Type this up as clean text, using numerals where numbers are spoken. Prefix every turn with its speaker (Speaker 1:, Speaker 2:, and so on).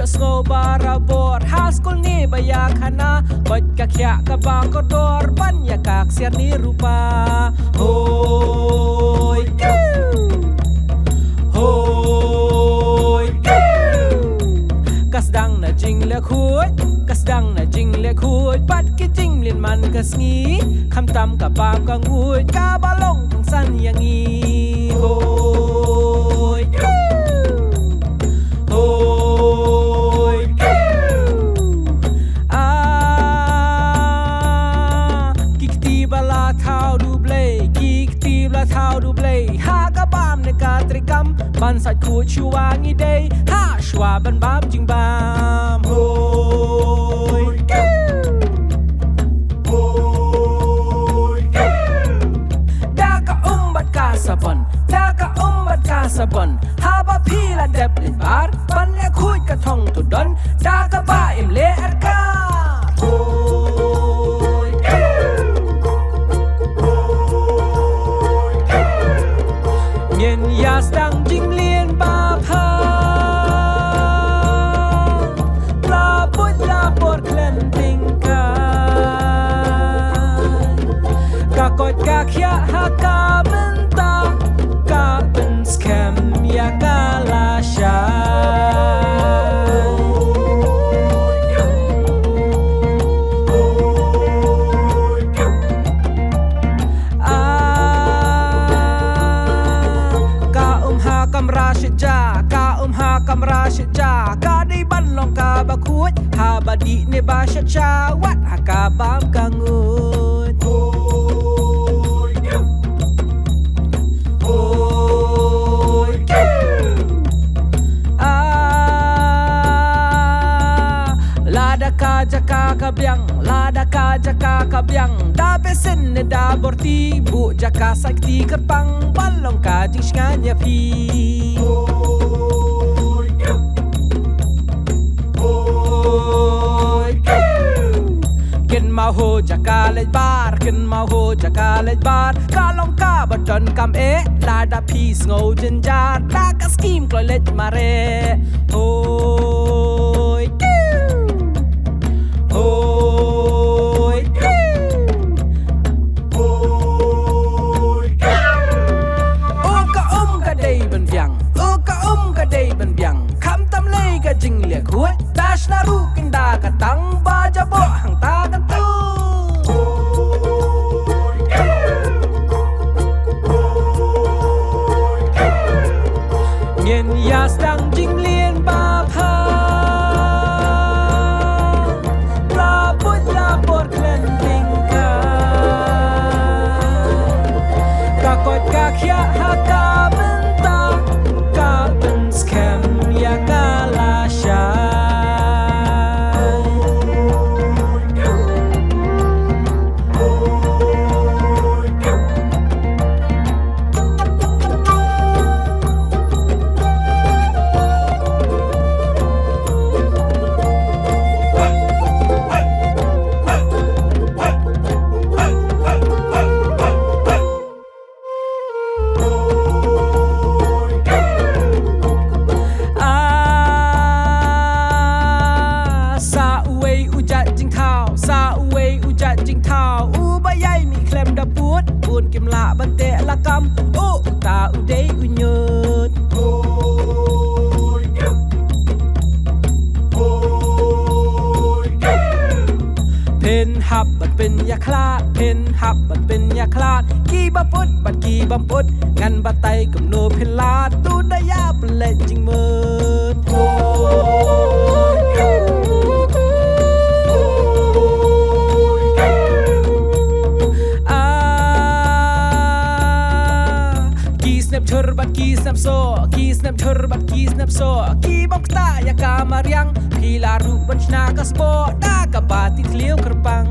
Speaker 1: Sko barabor haskul ni bayakana bot kakya kabang kodor banyak kaksian ni rupa hoi hoi kasdang na jing le khuy kasdang na jing le khuy pat ki jing lin man kasngi kham tam ka pam ka ngui ka balong thang san yang ngi hoi thao du play ha ka bam ne ka trikam ban sat khu chuwa ngi day ha shwa ban bam jing bam hoi hoi da ka bat ka saban da ka bat ka saban ha ba phi la dep lin bar ban le khui ka thong tu don da ka ba im le at ka Yas dang jing lien ba pha la bot klen ting ka kot ka khya ha ka menta ka ben scam ya ka la sha kamra sha ka di ban long ka ba khuj ha ba di ne ba sha wat ha ka bam ka ngut hoi hoi la da ka jaka ka byang la da ka jaka ka byang da besen ne da borti bu jaka sakti kerpang ban long ka jing nganya phi ma ho jaka le bar kin ma ho jaka le bar ka long ka ba ton kam e la da peace ngo jin ja da ka scheme klo le mare hoi hoi hoi o ka dei ban byang o ka dei ban byang kham tam le ka jing le khuy dash na ru kin da ka tang ba ja bo hang ta kan tu Ngien yas dang jing lien ba pha la bot klen ting ka kot ka khya ha ka menta ka ben scam ya ka la sha Pun kim la ban te la kam o ta u dei u nyut pen hab bat pen ya klat pen hab bat pen ya klat ki ba put bat ki bam put ngan ba tai kum no pen la tu da ya ple jing mut ki snap so ki snap thur bat ki snap so ki bam ta ya ka mariang phi la ru ban chna ka spo da ka ba ti kliu kerpang